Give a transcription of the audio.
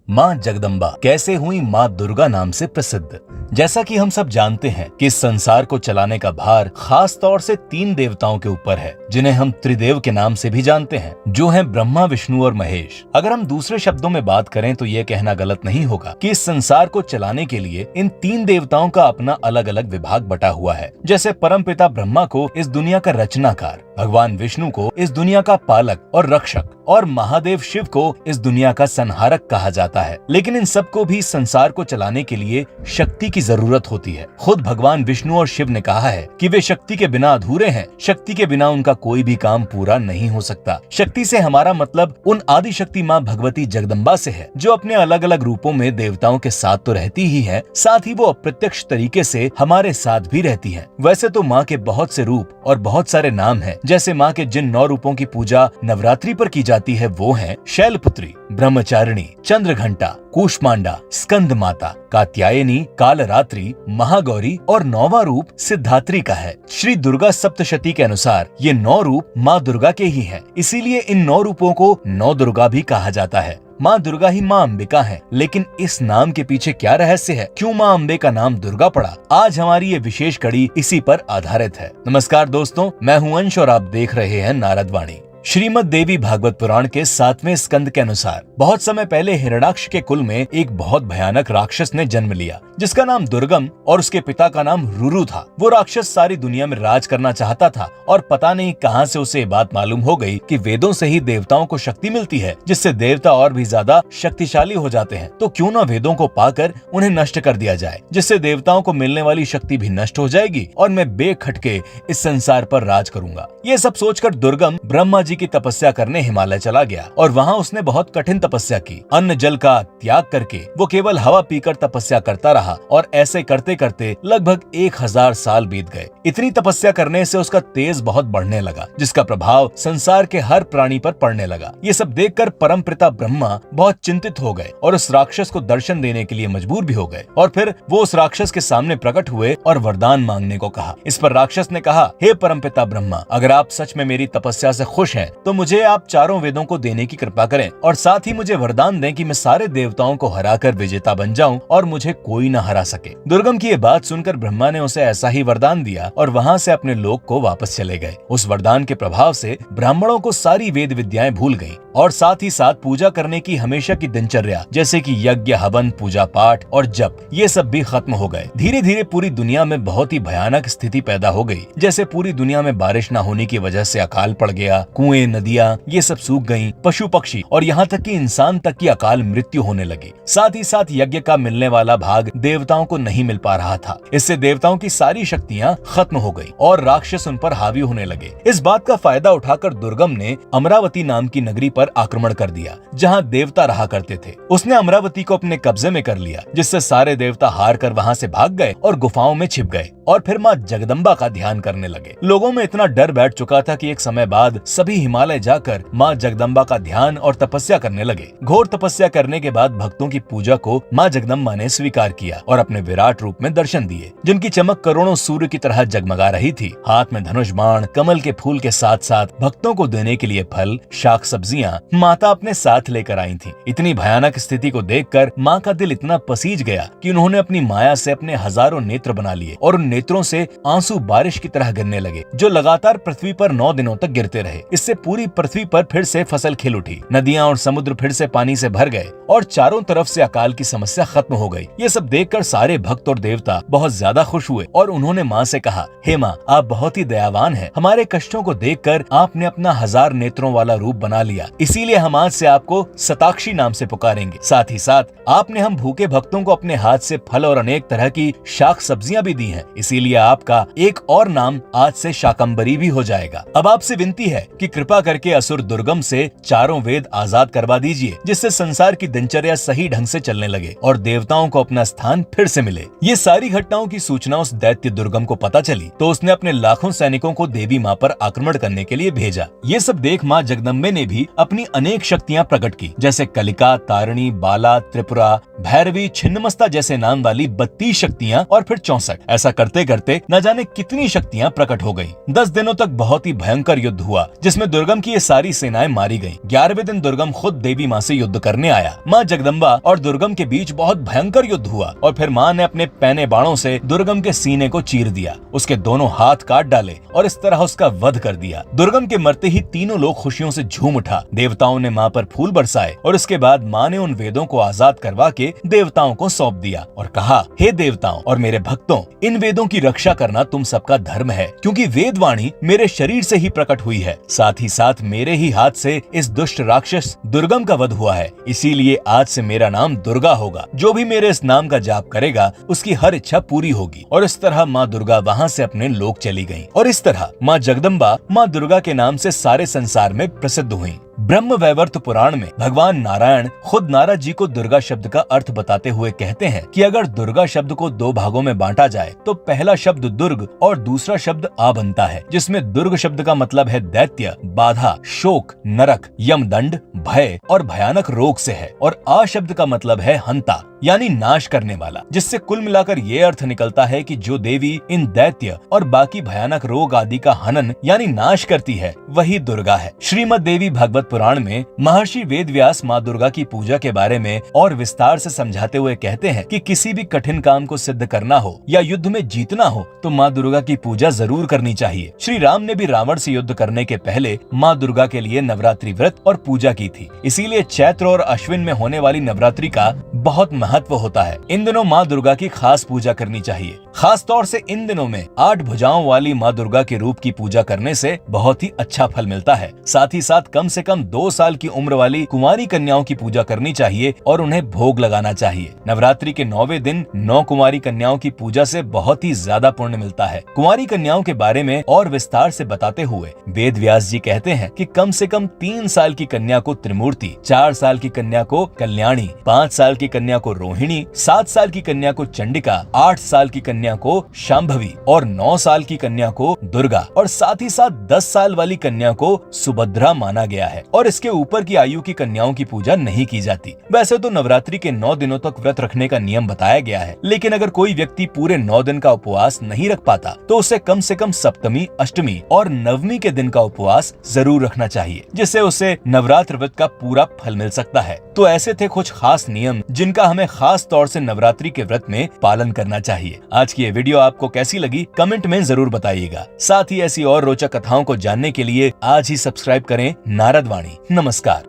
माँ जगदम्बा कैसे हुई माँ दुर्गा नाम से प्रसिद्ध। जैसा कि हम सब जानते हैं कि इस संसार को चलाने का भार खास तौर से 3 देवताओं के ऊपर है, जिन्हें हम त्रिदेव के नाम से भी जानते हैं, जो हैं ब्रह्मा, विष्णु और महेश। अगर हम दूसरे शब्दों में बात करें तो ये कहना गलत नहीं होगा कि इस संसार को चलाने के लिए इन 3 देवताओं का अपना अलग अलग विभाग बटा हुआ है। जैसे परमपिता ब्रह्मा को इस दुनिया का रचनाकार, भगवान विष्णु को इस दुनिया का पालक और रक्षक, और महादेव शिव को इस दुनिया का संहारक कहा जाता है। लेकिन इन सबको भी संसार को चलाने के लिए शक्ति की जरूरत होती है। खुद भगवान विष्णु और शिव ने कहा है कि वे शक्ति के बिना अधूरे हैं, शक्ति के बिना उनका कोई भी काम पूरा नहीं हो सकता। शक्ति से हमारा मतलब उन आदि शक्ति माँ भगवती जगदम्बा से है, जो अपने अलग अलग रूपों में देवताओं के साथ तो रहती ही है, साथ ही वो अप्रत्यक्ष तरीके से हमारे साथ भी रहती है। वैसे तो माँ के बहुत से रूप और बहुत सारे नाम हैं। जैसे माँ के जिन 9 रूपों की पूजा नवरात्रि पर की जाती है वो हैं शैलपुत्री, ब्रह्मचारिणी, चंद्रघंटा, कूष्मांडा, स्कंद माता, कात्यायनी, कालरात्रि, महागौरी और 9वां रूप सिद्धात्री का है। श्री दुर्गा सप्तशती के अनुसार ये 9 रूप माँ दुर्गा के ही हैं। इसीलिए इन 9 रूपों को 9 दुर्गा भी कहा जाता है। माँ दुर्गा ही माँ अंबिका है। लेकिन इस नाम के पीछे क्या रहस्य है, क्यों माँ अम्बे का नाम दुर्गा पड़ा? आज हमारी ये विशेष कड़ी इसी पर आधारित है। नमस्कार दोस्तों, मैं हूं अंश और आप देख रहे हैं नारद वाणी। श्रीमद देवी भागवत पुराण के 7वें स्कंद के अनुसार बहुत समय पहले हिरण्याक्ष के कुल में एक बहुत भयानक राक्षस ने जन्म लिया, जिसका नाम दुर्गम और उसके पिता का नाम रुरु था। वो राक्षस सारी दुनिया में राज करना चाहता था और पता नहीं कहां से उसे बात मालूम हो गई कि वेदों से ही देवताओं को शक्ति मिलती है, जिससे देवता और भी ज्यादा शक्तिशाली हो जाते हैं। तो क्यों ना वेदों को पाकर उन्हें नष्ट कर दिया जाए, जिससे देवताओं को मिलने वाली शक्ति भी नष्ट हो जाएगी और मैं बेखटके इस संसार पर राज करूंगा। ये सब सोचकर दुर्गम ब्रह्मा जी की तपस्या करने हिमालय चला गया और वहां उसने बहुत कठिन तपस्या की। अन्न जल का त्याग करके वो केवल हवा पीकर तपस्या करता रहा और ऐसे करते करते लगभग 1000 साल बीत गए। इतनी तपस्या करने से उसका तेज बहुत बढ़ने लगा, जिसका प्रभाव संसार के हर प्राणी पर पड़ने लगा। ये सब देखकर परमपिता ब्रह्मा बहुत चिंतित हो गए और उस राक्षस को दर्शन देने के लिए मजबूर भी हो गए। और फिर वो उस राक्षस के सामने प्रकट हुए और वरदान मांगने को कहा। इस पर राक्षस ने कहा, हे परमपिता ब्रह्मा, अगर आप सच में मेरी तपस्या से खुश हैं तो मुझे आप चारों वेदों को देने की कृपा करें और साथ ही मुझे वरदान दें कि मैं सारे देवताओं को हराकर विजेता बन जाऊं और मुझे कोई न हरा सके। दुर्गम की ये बात सुनकर ब्रह्मा ने उसे ऐसा ही वरदान दिया और वहां से अपने लोक को वापस चले गए। उस वरदान के प्रभाव से ब्राह्मणों को सारी वेद विद्याएं भूल गईं और साथ ही साथ पूजा करने की हमेशा की दिनचर्या, जैसे कि यज्ञ, हवन, पूजा पाठ और जप, ये सब भी खत्म हो गए। धीरे धीरे पूरी दुनिया में बहुत ही भयानक स्थिति पैदा हो गई। जैसे पूरी दुनिया में बारिश न होने की वजह से अकाल पड़ गया, कुएं, नदियां ये सब सूख गईं, पशु पक्षी और यहाँ तक कि इंसान तक की अकाल मृत्यु होने लगी। साथ ही साथ यज्ञ का मिलने वाला भाग देवताओं को नहीं मिल पा रहा था। इससे देवताओं की सारी शक्तियाँ खत्म हो गई और राक्षस उन पर हावी होने लगे। इस बात का फायदा उठाकर दुर्गम ने अमरावती नाम की नगरी पर आक्रमण कर दिया, जहाँ देवता रहा करते थे। उसने अमरावती को अपने कब्जे में कर लिया, जिससे सारे देवता हार कर वहाँ से भाग गए और गुफाओं में छिप गए और फिर माँ जगदम्बा का ध्यान करने लगे। लोगों में इतना डर बैठ चुका था कि एक समय बाद सभी हिमालय जाकर माँ जगदम्बा का ध्यान और तपस्या करने लगे। घोर तपस्या करने के बाद भक्तों की पूजा को माँ जगदम्बा ने स्वीकार किया और अपने विराट रूप में दर्शन दिए, जिनकी चमक करोड़ों सूर्य की तरह जगमगा रही थी। हाथ में धनुष बाण, कमल के फूल के साथ साथ भक्तों को देने के लिए फल, शाक, सब्जियां माता अपने साथ लेकर आई थी। इतनी भयानक स्थिति को देखकर माँ का दिल इतना पसीज गया कि उन्होंने अपनी माया से अपने हजारों नेत्र बना लिए और उन नेत्रों से आंसू बारिश की तरह गिरने लगे, जो लगातार पृथ्वी पर 9 दिनों तक गिरते रहे। इससे पूरी पृथ्वी पर फिर से फसल खिल उठी, नदियां और समुद्र फिर से पानी से भर गए और चारों तरफ से अकाल की समस्या खत्म हो गई। ये सब देखकर सारे भक्त और देवता बहुत ज्यादा खुश हुए और उन्होंने माँ से कहा, हे माँ, आप बहुत ही दयावान हैं। हमारे कष्टों को देखकर आपने अपना 1000 नेत्रों वाला रूप बना लिया, इसीलिए हम आज से आपको शताक्षी नाम से पुकारेंगे। साथ ही साथ आपने हम भूखे भक्तों को अपने हाथ से फल और अनेक तरह की शाक सब्जियां भी दी हैं, इसीलिए आपका एक और नाम आज से शाकंबरी भी हो जाएगा। अब आपसे विनती है कि कृपा करके असुर दुर्गम से चारों वेद आजाद करवा दीजिए, जिससे संसार की दिनचर्या सही ढंग से चलने लगे और देवताओं को अपना स्थान फिर से मिले। ये सारी घटनाओं की सूचना उस दैत्य दुर्गम को पता चली तो उसने अपने लाखों सैनिकों को देवी माँ पर आक्रमण करने के लिए भेजा। ये सब देख माँ जगदम्बे ने भी अपनी अनेक शक्तियाँ प्रकट की, जैसे कलिका, तारिणी, बाला, त्रिपुरा, भैरवी, छिन्नमस्ता जैसे नाम वाली 32 शक्तियाँ और फिर 64। ऐसा करते करते न जाने कितनी शक्तियाँ प्रकट हो गयी। 10 दिनों तक बहुत ही भयंकर युद्ध हुआ, जिसमें जिसमें दुर्गम की ये सारी सेनाएं मारी गईं। 11वें दिन दुर्गम खुद देवी माँ से युद्ध करने आया। माँ जगदम्बा और दुर्गम के बीच बहुत भयंकर युद्ध हुआ और फिर माँ ने अपने पैने बाणों से दुर्गम के सीने को चीर दिया, उसके दोनों हाथ काट डाले और इस तरह उसका वध कर दिया। दुर्गम के मरते ही तीनों लोग खुशियों से झूम उठा। देवताओं ने माँ पर फूल बरसाए और इसके बाद माँ ने उन वेदों को आजाद करवा के देवताओं को सौंप दिया और कहा, हे देवताओं और मेरे भक्तों, इन वेदों की रक्षा करना तुम सबका धर्म है, क्योंकि वेदवाणी मेरे शरीर से ही प्रकट हुई है। साथ ही साथ मेरे ही हाथ से इस दुष्ट राक्षस दुर्गम का वध हुआ है, इसीलिए आज से मेरा नाम दुर्गा होगा। जो भी मेरे इस नाम का जाप करेगा उसकी हर इच्छा पूरी होगी। और इस तरह माँ दुर्गा वहाँ से अपने लोक चली गयी और इस तरह माँ जगदम्बा माँ दुर्गा के नाम से सारे संसार में प्रसिद्ध हुई। ब्रह्म वैवर्त पुराण में भगवान नारायण खुद नारद जी को दुर्गा शब्द का अर्थ बताते हुए कहते हैं कि अगर दुर्गा शब्द को दो भागों में बांटा जाए तो पहला शब्द दुर्ग और दूसरा शब्द आ बनता है, जिसमें दुर्ग शब्द का मतलब है दैत्य, बाधा, शोक, नरक, यमदंड, भय और भयानक रोग से है, और आ शब्द का मतलब है हंता यानी नाश करने वाला, जिससे कुल मिलाकर ये अर्थ निकलता है कि जो देवी इन दैत्य और बाकी भयानक रोग आदि का हनन यानी नाश करती है वही दुर्गा है। श्रीमद् देवी भागवत पुराण में महर्षि वेदव्यास माँ दुर्गा की पूजा के बारे में और विस्तार से समझाते हुए कहते हैं कि किसी भी कठिन काम को सिद्ध करना हो या युद्ध में जीतना हो तो माँ दुर्गा की पूजा जरूर करनी चाहिए। श्री राम ने भी रावण से युद्ध करने के पहले माँ दुर्गा के लिए नवरात्रि व्रत और पूजा की थी, इसीलिए चैत्र और अश्विन में होने वाली नवरात्रि का बहुत महत्व होता है। इन दिनों माँ दुर्गा की खास पूजा करनी चाहिए। खास तौर से इन दिनों में 8 भुजाओं वाली माँ दुर्गा के रूप की पूजा करने से बहुत ही अच्छा फल मिलता है। साथ ही साथ कम से कम 2 साल की उम्र वाली कुंवारी कन्याओं की पूजा करनी चाहिए और उन्हें भोग लगाना चाहिए। नवरात्रि के 9वें दिन 9 कुंवारी कन्याओं की पूजा से बहुत ही ज्यादा पुण्य मिलता है। कुंवारी कन्याओं के बारे में और विस्तार से बताते हुए वेद व्यास जी कहते हैं कि कम से कम 3 साल की कन्या को त्रिमूर्ति, 4 साल की कन्या को कल्याणी, 5 साल की कन्या को रोहिणी, 7 साल की कन्या को चंडिका, 8 साल की कन्या को शांभवी और 9 साल की कन्या को दुर्गा और साथ ही साथ 10 साल वाली कन्या को सुभद्रा माना गया है। और इसके ऊपर की आयु की कन्याओं की पूजा नहीं की जाती। वैसे तो नवरात्रि के 9 दिनों तक व्रत रखने का नियम बताया गया है, लेकिन अगर कोई व्यक्ति पूरे 9 दिन का उपवास नहीं रख पाता तो उसे कम से कम सप्तमी, अष्टमी और नवमी के दिन का उपवास जरूर रखना चाहिए, जिससे उसे नवरात्र व्रत का पूरा फल मिल सकता है। तो ऐसे थे कुछ खास नियम जिनका हमें खास तौर से नवरात्रि के व्रत में पालन करना चाहिए। आज की ये वीडियो आपको कैसी लगी कमेंट में जरूर बताइएगा। साथ ही ऐसी और रोचक कथाओं को जानने के लिए आज ही सब्सक्राइब करें नारद वाणी। नमस्कार।